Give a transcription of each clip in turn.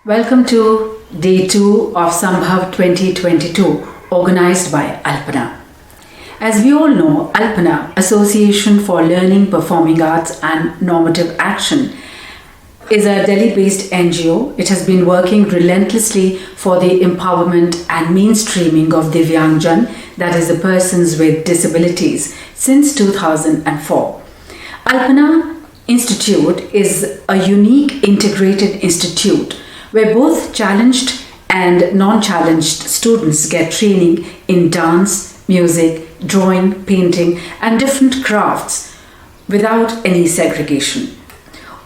Welcome to Day 2 of Sambhav 2022, organized by Alpana. As we all know, Alpana, Association for Learning, Performing Arts and Normative Action, is a Delhi-based NGO. It has been working relentlessly for the empowerment and mainstreaming of Divyangjan, that is, the persons with disabilities, since 2004. Alpana Institute is a unique integrated institute where both challenged and non-challenged students get training in dance, music, drawing, painting, and different crafts without any segregation.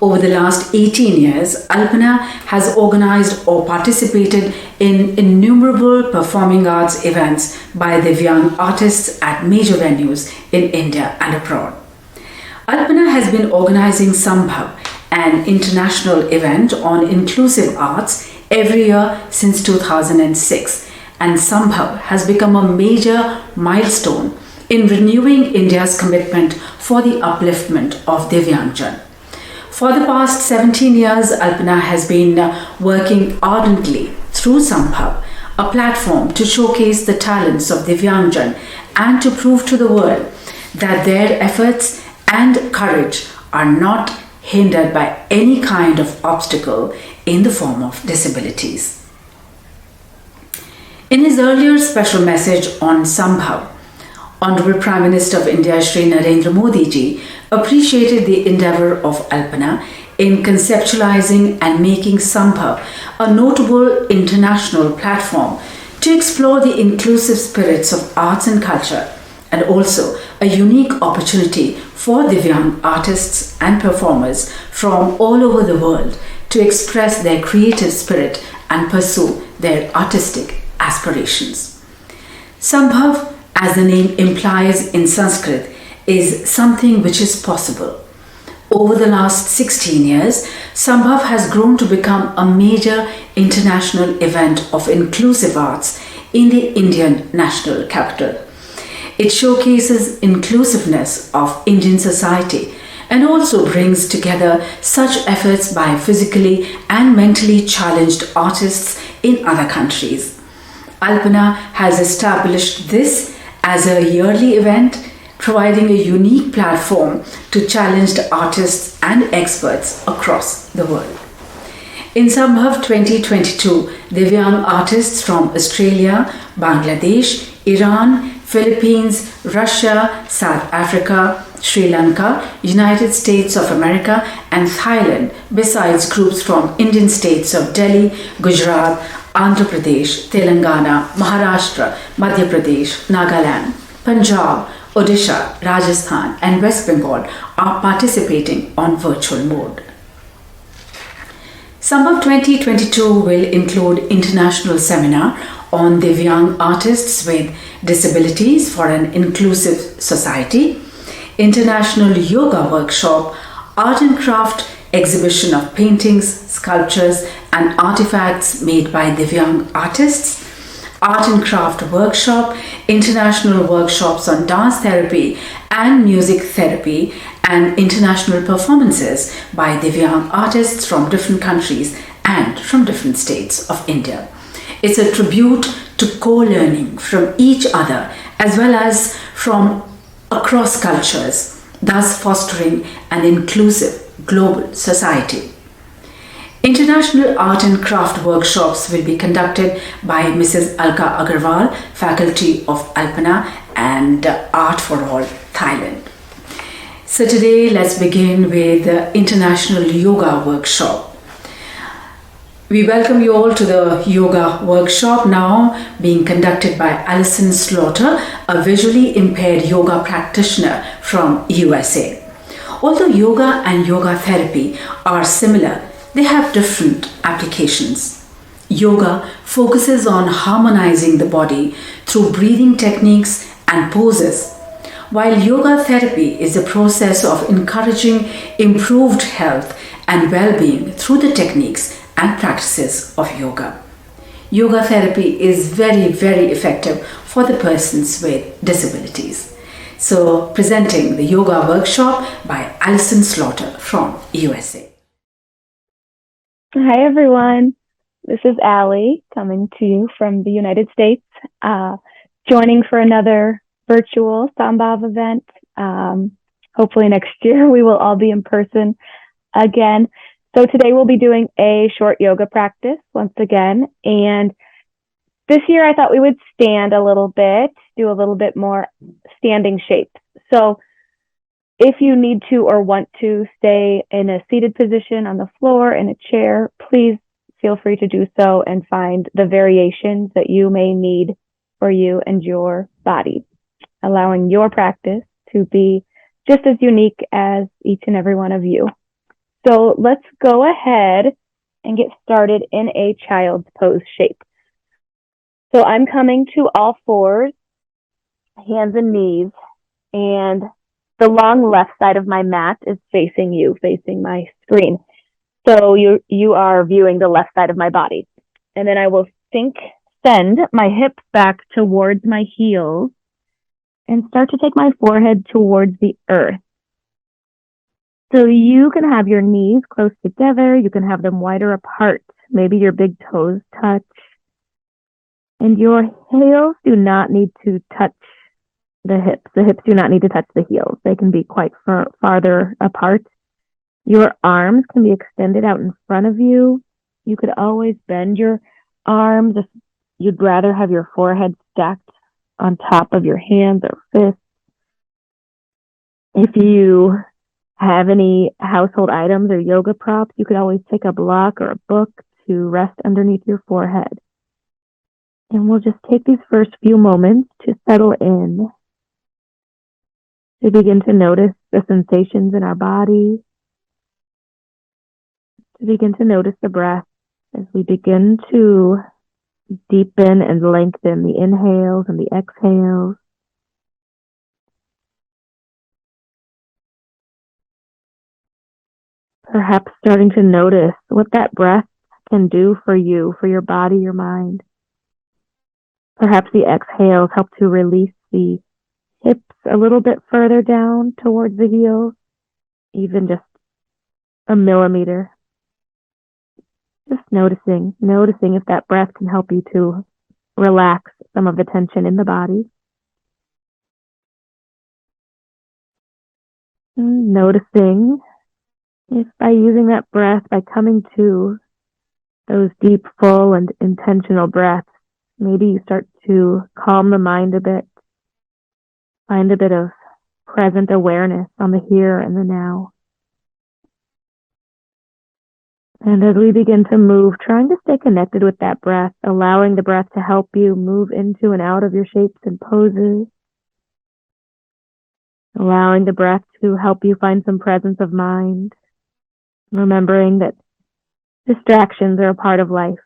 Over the last 18 years, Alpana has organized or participated in innumerable performing arts events by Divyang artists at major venues in India and abroad. Alpana has been organizing Sambhav, an international event on inclusive arts, every year since 2006, and Sambhav has become a major milestone in renewing India's commitment for the upliftment of Divyangjan. For the past 17 years, Alpana has been working ardently through Sambhav, a platform to showcase the talents of Divyangjan and to prove to the world that their efforts and courage are not hindered by any kind of obstacle in the form of disabilities. In his earlier special message on Sambhav, Honorable Prime Minister of India Shri Narendra Modi ji appreciated the endeavour of Alpana in conceptualizing and making Sambhav a notable international platform to explore the inclusive spirits of arts and culture, and also a unique opportunity for Divyang artists and performers from all over the world to express their creative spirit and pursue their artistic aspirations. Sambhav, as the name implies in Sanskrit, is something which is possible. Over the last 16 years, Sambhav has grown to become a major international event of inclusive arts in the Indian national capital. It showcases inclusiveness of Indian society and also brings together such efforts by physically and mentally challenged artists in other countries. Alpana has established this as a yearly event, providing a unique platform to challenged artists and experts across the world. In Sambhav 2022, Divyang artists from Australia, Bangladesh, Iran, Philippines, Russia, South Africa, Sri Lanka, United States of America and Thailand, besides groups from Indian states of Delhi, Gujarat, Andhra Pradesh, Telangana, Maharashtra, Madhya Pradesh, Nagaland, Punjab, Odisha, Rajasthan and West Bengal are participating on virtual mode. Sambhav 2022 will include international seminar on Divyang artists with disabilities for an inclusive society, international yoga workshop, art and craft exhibition of paintings, sculptures and artifacts made by Divyang artists, art and craft workshop, international workshops on dance therapy and music therapy, and international performances by Divyang artists from different countries and from different states of India. It's a tribute to co-learning from each other as well as from across cultures, thus fostering an inclusive global society. International art and craft workshops will be conducted by Mrs. Alka Agarwal, Faculty of Alpana and Art for All, Thailand. So today let's begin with the International Yoga Workshop. We welcome you all to the yoga workshop now being conducted by Alyson Slaughter, a visually impaired yoga practitioner from USA. Although yoga and yoga therapy are similar, they have different applications. Yoga focuses on harmonizing the body through breathing techniques and poses, while yoga therapy is the process of encouraging improved health and well-being through the techniques and practices of yoga. Yoga therapy is very, very effective for the persons with disabilities. So, presenting the yoga workshop by Alyson Slaughter from USA. Hi everyone. This is Allie coming to you from the United States, joining for another virtual Sambhav event. Hopefully next year we will all be in person again. So today we'll be doing a short yoga practice once again. And this year I thought we would stand a little bit, do a little bit more standing shapes. So if you need to or want to stay in a seated position on the floor, in a chair, please feel free to do so and find the variations that you may need for you and your body, allowing your practice to be just as unique as each and every one of you. So let's go ahead and get started in a child's pose shape. So I'm coming to all fours, hands and knees, and the long left side of my mat is facing you, facing my screen. So you are viewing the left side of my body. And then I will send my hips back towards my heels and start to take my forehead towards the earth. So you can have your knees close together. You can have them wider apart. Maybe your big toes touch. And your heels do not need to touch the hips. The hips do not need to touch the heels. They can be quite farther apart. Your arms can be extended out in front of you. You could always bend your arms if you'd rather have your forehead stacked on top of your hands or fists. If you have any household items or yoga props, you could always take a block or a book to rest underneath your forehead. And we'll just take these first few moments to settle in, to begin to notice the sensations in our body, to begin to notice the breath as we begin to deepen and lengthen the inhales and the exhales. Perhaps starting to notice what that breath can do for you, for your body, your mind. Perhaps the exhales help to release the hips a little bit further down towards the heels, even just a millimeter. Just noticing if that breath can help you to relax some of the tension in the body. Noticing if by using that breath, by coming to those deep, full, and intentional breaths, maybe you start to calm the mind a bit, find a bit of present awareness on the here and the now. And as we begin to move, trying to stay connected with that breath, allowing the breath to help you move into and out of your shapes and poses, allowing the breath to help you find some presence of mind, remembering that distractions are a part of life.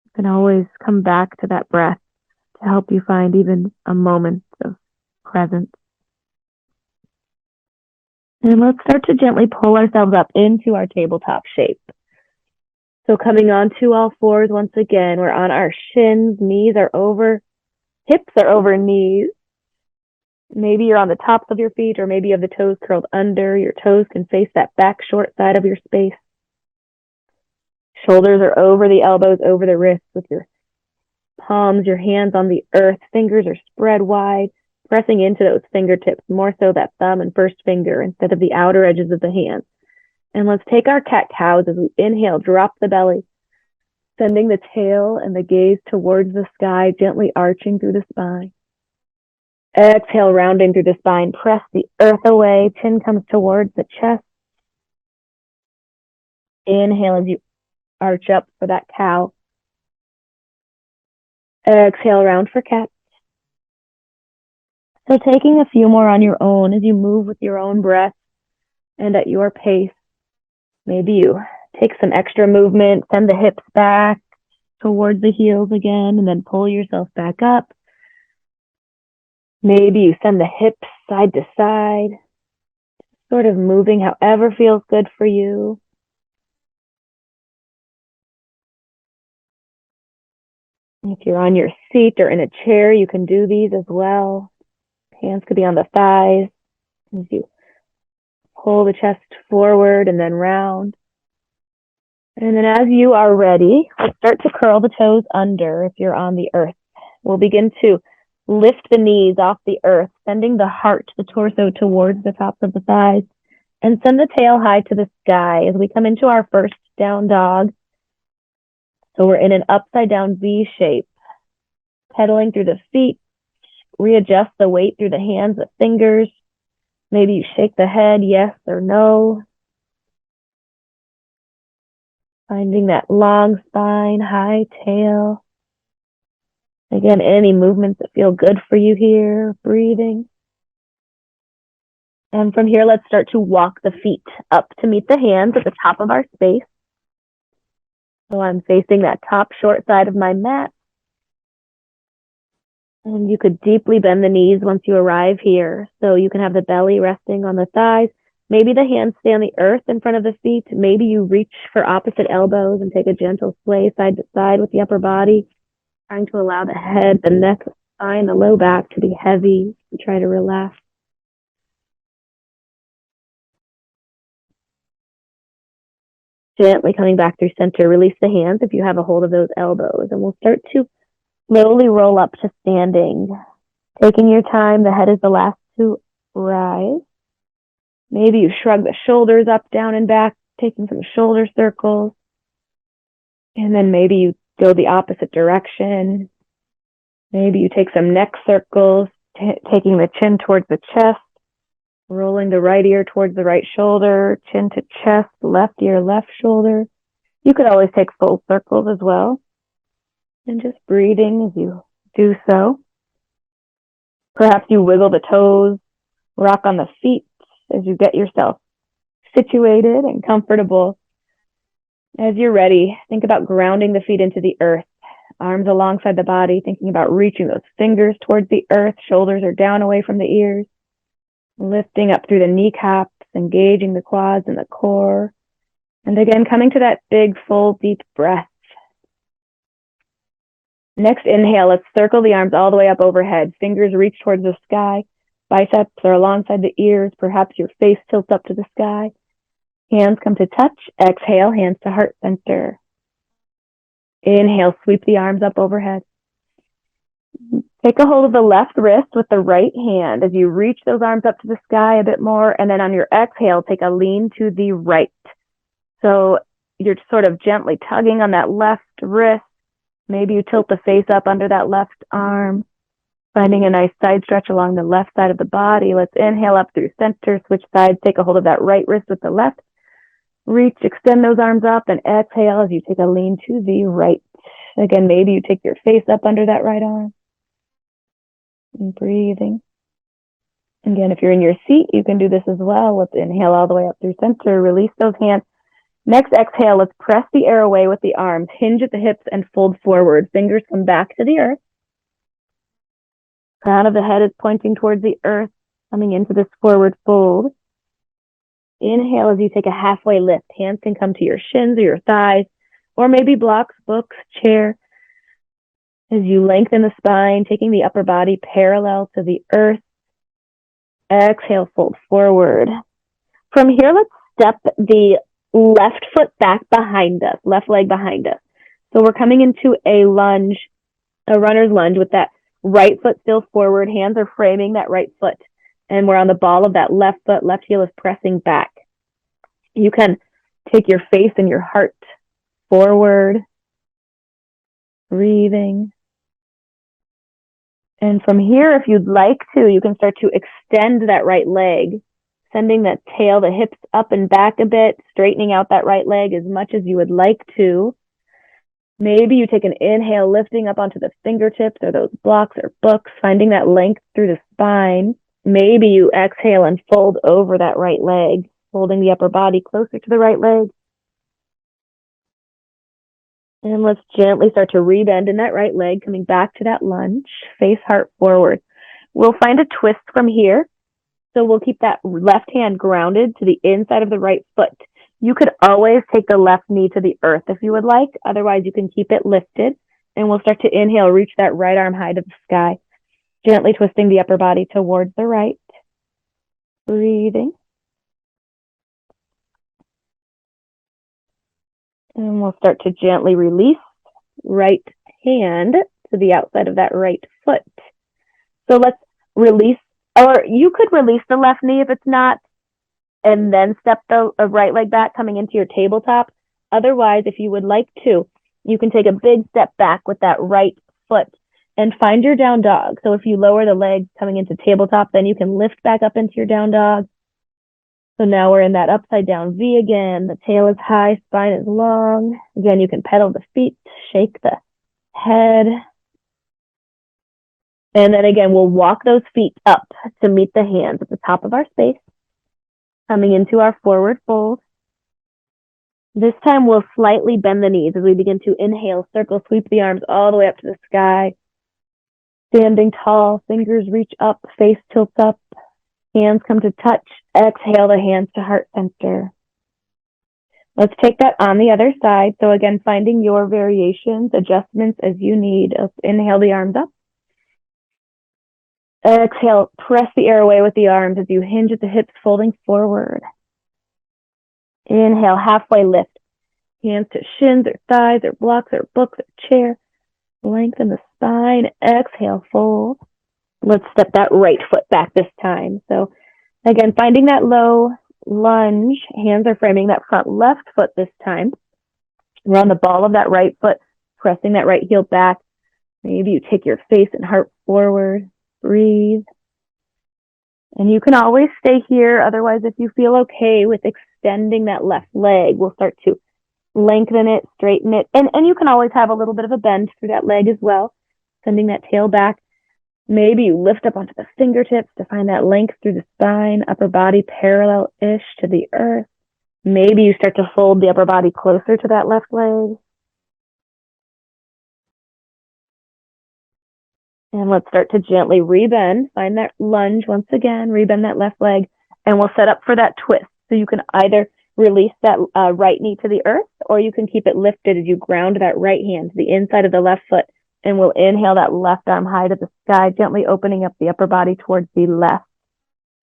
You can always come back to that breath to help you find even a moment of presence. And let's start to gently pull ourselves up into our tabletop shape. So coming onto all fours once again, we're on our shins, knees are over, hips are over knees. Maybe you're on the tops of your feet, or maybe you have the toes curled under. Your toes can face that back short side of your space. Shoulders are over the elbows, over the wrists, with your palms, your hands on the earth. Fingers are spread wide, pressing into those fingertips, more so that thumb and first finger instead of the outer edges of the hands. And let's take our cat-cows as we inhale, drop the belly, sending the tail and the gaze towards the sky, gently arching through the spine. Exhale, rounding through the spine, press the earth away, chin comes towards the chest. Inhale as you arch up for that cow. Exhale, round for cat. So taking a few more on your own as you move with your own breath and at your pace. Maybe you take some extra movement, send the hips back towards the heels again, and then pull yourself back up. Maybe you send the hips side to side, sort of moving however feels good for you. If you're on your seat or in a chair, you can do these as well. Hands could be on the thighs as you pull the chest forward and then round. And then as you are ready, let's start to curl the toes under if you're on the earth. We'll begin to lift the knees off the earth, sending the heart, the torso towards the tops of the thighs, and send the tail high to the sky as we come into our first down dog. So we're in an upside down V shape, pedaling through the feet, readjust the weight through the hands, the fingers. Maybe you shake the head, yes or no. Finding that long spine, high tail. Again, any movements that feel good for you here, breathing. And from here, let's start to walk the feet up to meet the hands at the top of our space. So I'm facing that top short side of my mat. And you could deeply bend the knees once you arrive here. So you can have the belly resting on the thighs. Maybe the hands stay on the earth in front of the feet. Maybe you reach for opposite elbows and take a gentle sway side to side with the upper body, trying to allow the head, the neck, the spine, the low back to be heavy and try to relax. Gently coming back through center, release the hands if you have a hold of those elbows, and we'll start to slowly roll up to standing. Taking your time, the head is the last to rise. Maybe you shrug the shoulders up, down, and back, taking some shoulder circles. And then maybe you go the opposite direction. Maybe you take some neck circles, taking the chin towards the chest, rolling the right ear towards the right shoulder, chin to chest, left ear, left shoulder. You could always take full circles as well. And just breathing as you do so. Perhaps you wiggle the toes, rock on the feet as you get yourself situated and comfortable. As you're ready, think about grounding the feet into the earth, arms alongside the body, thinking about reaching those fingers towards the earth, shoulders are down away from the ears, lifting up through the kneecaps, engaging the quads and the core. And again, coming to that big, full, deep breath. Next inhale, let's circle the arms all the way up overhead. Fingers reach towards the sky. Biceps are alongside the ears. Perhaps your face tilts up to the sky. Hands come to touch. Exhale, hands to heart center. Inhale, sweep the arms up overhead. Take a hold of the left wrist with the right hand as you reach those arms up to the sky a bit more. And then on your exhale, take a lean to the right. So you're sort of gently tugging on that left wrist. Maybe you tilt the face up under that left arm, finding a nice side stretch along the left side of the body. Let's inhale up through center, switch sides, take a hold of that right wrist with the left. Reach, extend those arms up, and exhale as you take a lean to the right. Again, maybe you take your face up under that right arm. And breathing. Again, if you're in your seat, you can do this as well. Let's inhale all the way up through center, release those hands. Next exhale, let's press the air away with the arms, hinge at the hips and fold forward. Fingers come back to the earth. Crown of the head is pointing towards the earth, coming into this forward fold. Inhale as you take a halfway lift. Hands can come to your shins or your thighs, or maybe blocks, books, chair. As you lengthen the spine, taking the upper body parallel to the earth. Exhale, fold forward. From here, let's step the left foot back behind us, left leg behind us. So we're coming into a lunge, a runner's lunge with that right foot still forward. Hands are framing that right foot. And we're on the ball of that left foot. Left heel is pressing back. You can take your face and your heart forward. Breathing. And from here, if you'd like to, you can start to extend that right leg, sending that tail, the hips up and back a bit, straightening out that right leg as much as you would like to. Maybe you take an inhale, lifting up onto the fingertips or those blocks or books, finding that length through the spine. Maybe you exhale and fold over that right leg, holding the upper body closer to the right leg. And let's gently start to rebend in that right leg, coming back to that lunge, face heart forward. We'll find a twist from here. So we'll keep that left hand grounded to the inside of the right foot. You could always take the left knee to the earth if you would like. Otherwise, you can keep it lifted. And we'll start to inhale, reach that right arm high to the sky, gently twisting the upper body towards the right. Breathing. And we'll start to gently release right hand to the outside of that right foot. So let's release, or you could release the left knee if it's not, and then step the right leg back coming into your tabletop. Otherwise, if you would like to, you can take a big step back with that right foot and find your down dog. So if you lower the leg coming into tabletop, then you can lift back up into your down dog. So now we're in that upside down V again. The tail is high, spine is long. Again, you can pedal the feet, shake the head. And then again, we'll walk those feet up to meet the hands at the top of our space, coming into our forward fold. This time we'll slightly bend the knees as we begin to inhale, circle, sweep the arms all the way up to the sky. Standing tall, fingers reach up, face tilts up, hands come to touch. Exhale the hands to heart center. Let's take that on the other side. So again, finding your variations, adjustments as you need. Let's inhale the arms up. Exhale, press the air away with the arms as you hinge at the hips, folding forward. Inhale, halfway lift. Hands to shins or thighs or blocks or books or chair. Lengthen the spine. Exhale, fold. Let's step that right foot back this time. So again, finding that low lunge. Hands are framing that front left foot this time. We're on the ball of that right foot, pressing that right heel back. Maybe you take your face and heart forward. Breathe. And you can always stay here. Otherwise, if you feel okay with extending that left leg, we'll start to lengthen it, straighten it. And you can always have a little bit of a bend through that leg as well, sending that tail back. Maybe you lift up onto the fingertips to find that length through the spine, upper body parallel-ish to the earth. Maybe you start to fold the upper body closer to that left leg. And let's start to gently rebend. Find that lunge once again, rebend that left leg, and we'll set up for that twist. So you can either release that right knee to the earth, or you can keep it lifted as you ground that right hand to the inside of the left foot. And we'll inhale that left arm high to the sky, gently opening up the upper body towards the left.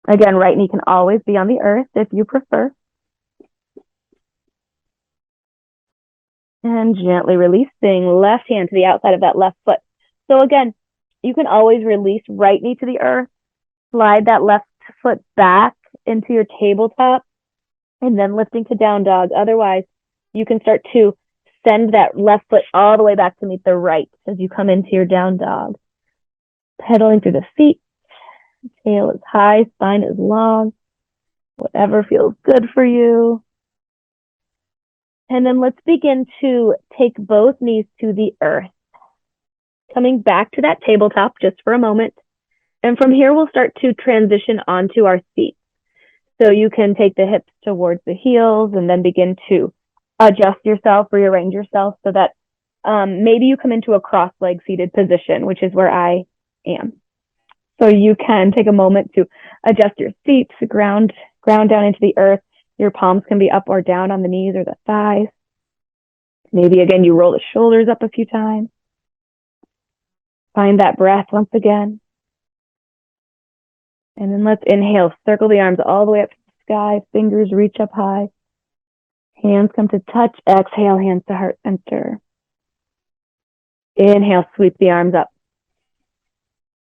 Again, right knee can always be on the earth if you prefer. And gently releasing left hand to the outside of that left foot. So again, you can always release right knee to the earth, slide that left foot back into your tabletop, and then lifting to down dog. Otherwise, you can start to send that left foot all the way back to meet the right as you come into your down dog. Pedaling through the feet. Tail is high, spine is long. Whatever feels good for you. And then let's begin to take both knees to the earth. Coming back to that tabletop just for a moment. And from here, we'll start to transition onto our seat. So you can take the hips towards the heels and then begin to adjust yourself, rearrange yourself so that maybe you come into a cross-leg seated position, which is where I am. So you can take a moment to adjust your seat, ground down into the earth. Your palms can be up or down on the knees or the thighs. Maybe again, you roll the shoulders up a few times. Find that breath once again. And then let's inhale, circle the arms all the way up to the sky, fingers reach up high. Hands come to touch, exhale, hands to heart center. Inhale, sweep the arms up.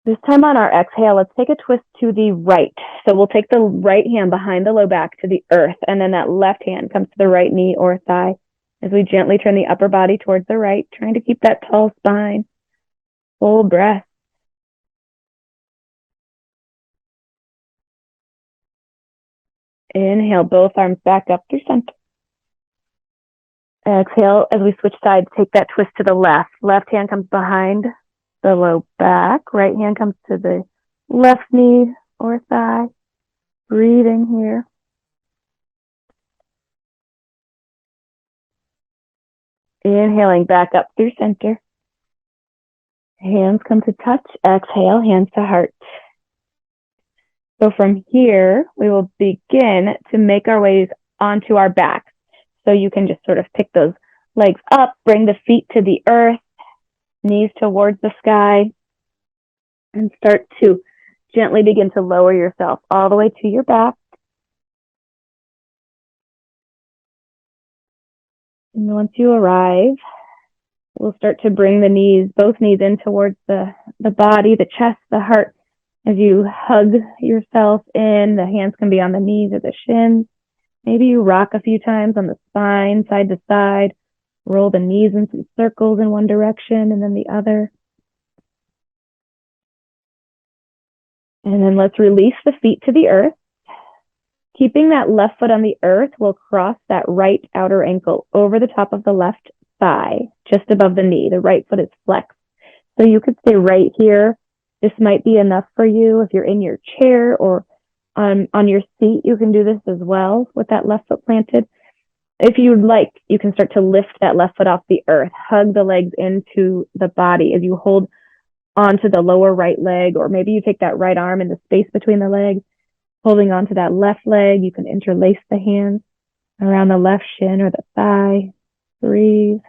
This time on our exhale, let's take a twist to the right. So we'll take the right hand behind the low back to the earth, and then that left hand comes to the right knee or thigh as we gently turn the upper body towards the right, trying to keep that tall spine. Full breath. Inhale, both arms back up through center. Exhale, as we switch sides, take that twist to the left. Left hand comes behind the low back. Right hand comes to the left knee or thigh. Breathing here. Inhaling back up through center. Hands come to touch. Exhale, hands to heart. So from here, we will begin to make our ways onto our back. So you can just sort of pick those legs up, bring the feet to the earth, knees towards the sky, and start to gently begin to lower yourself all the way to your back. And once you arrive, we'll start to bring the knees, both knees in towards the body, the chest, the heart. As you hug yourself in, the hands can be on the knees or the shins. Maybe you rock a few times on the spine, side to side. Roll the knees in some circles in one direction and then the other. And then let's release the feet to the earth. Keeping that left foot on the earth, we'll cross that right outer ankle over the top of the left thigh, just above the knee. The right foot is flexed. So you could stay right here. This might be enough for you if you're in your chair or on your seat. You can do this as well with that left foot planted. If you'd like, you can start to lift that left foot off the earth. Hug the legs into the body as you hold onto the lower right leg, or maybe you take that right arm in the space between the legs, holding onto that left leg. You can interlace the hands around the left shin or the thigh. Breathe.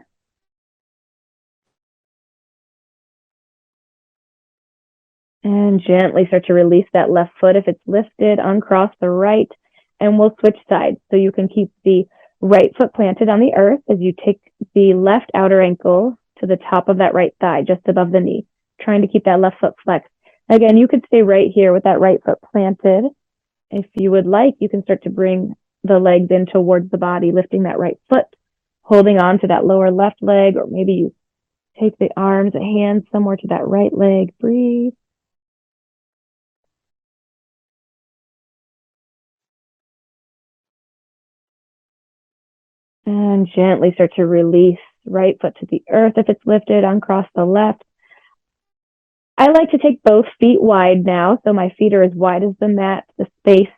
And gently start to release that left foot. If it's lifted, uncross the right, and we'll switch sides. So you can keep the right foot planted on the earth as you take the left outer ankle to the top of that right thigh, just above the knee, trying to keep that left foot flexed. Again, you could stay right here with that right foot planted. If you would like, you can start to bring the legs in towards the body, lifting that right foot, holding on to that lower left leg, or maybe you take the arms and hands somewhere to that right leg. Breathe. And gently start to release right foot to the earth. If it's lifted, uncross the left. I like to take both feet wide now, so my feet are as wide as the mat, the space.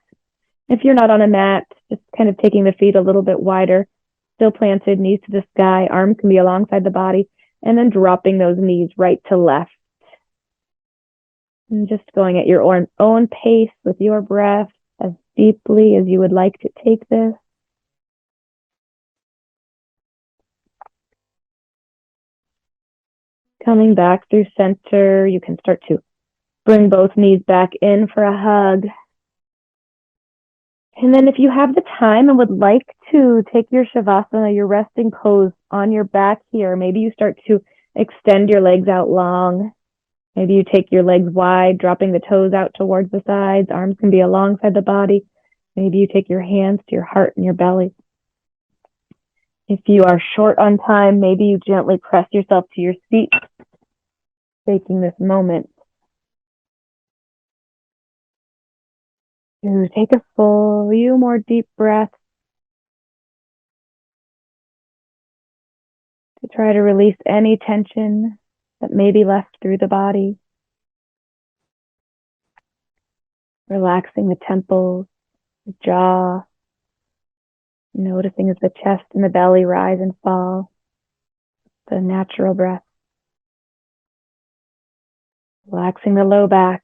If you're not on a mat, just kind of taking the feet a little bit wider, still planted, knees to the sky, arms can be alongside the body, and then dropping those knees right to left. And just going at your own pace with your breath as deeply as you would like to take this. Coming back through center, you can start to bring both knees back in for a hug. And then if you have the time and would like to take your Shavasana, your resting pose on your back here, maybe you start to extend your legs out long. Maybe you take your legs wide, dropping the toes out towards the sides. Arms can be alongside the body. Maybe you take your hands to your heart and your belly. If you are short on time, maybe you gently press yourself to your seat, taking this moment to take a few more deep breaths to try to release any tension that may be left through the body. Relaxing the temples, the jaw, noticing as the chest and the belly rise and fall, the natural breath. Relaxing the low back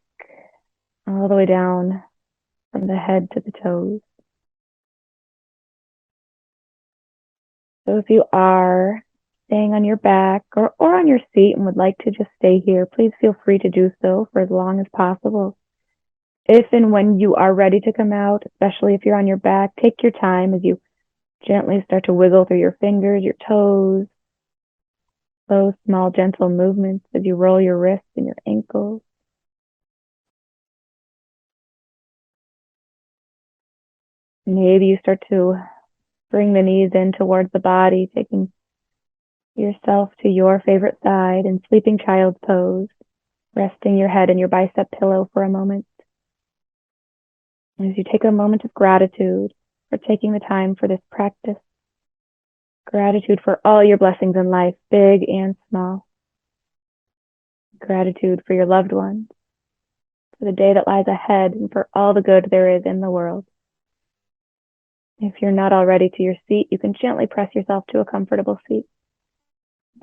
all the way down from the head to the toes. So if you are staying on your back or on your seat and would like to just stay here, please feel free to do so for as long as possible. If and when you are ready to come out, especially if you're on your back, take your time as you gently start to wiggle through your fingers, your toes, slow, small, gentle movements as you roll your wrists and your ankles. Maybe you start to bring the knees in towards the body, taking yourself to your favorite side in sleeping child's pose, resting your head in your bicep pillow for a moment. As you take a moment of gratitude for taking the time for this practice, gratitude for all your blessings in life, big and small. Gratitude for your loved ones, for the day that lies ahead, and for all the good there is in the world. If you're not already to your seat, you can gently press yourself to a comfortable seat.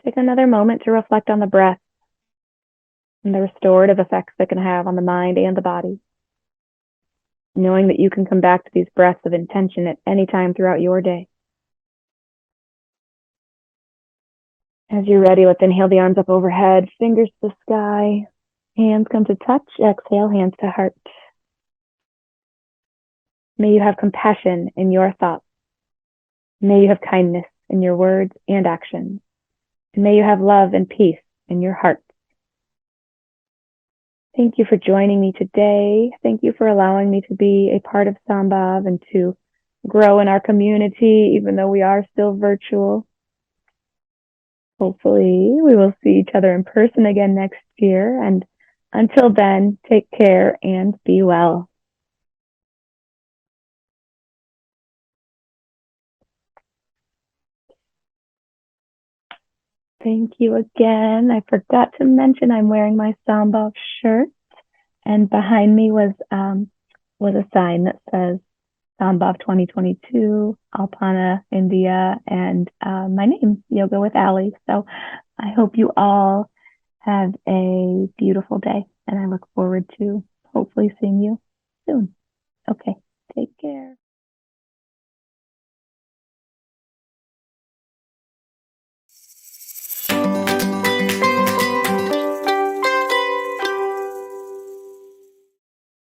Take another moment to reflect on the breath and the restorative effects it can have on the mind and the body. Knowing that you can come back to these breaths of intention at any time throughout your day. As you're ready, let's inhale the arms up overhead, fingers to the sky, hands come to touch, exhale, hands to heart. May you have compassion in your thoughts. May you have kindness in your words and actions. And may you have love and peace in your heart. Thank you for joining me today. Thank you for allowing me to be a part of Sambhav and to grow in our community, even though we are still virtual. Hopefully, we will see each other in person again next year. And until then, take care and be well. Thank you again. I forgot to mention I'm wearing my Sambhav shirt, and behind me was a sign that says Sambhav 2022, Alpana, India, and my name, Yoga with Ali. So I hope you all have a beautiful day, and I look forward to hopefully seeing you soon. Okay, take care.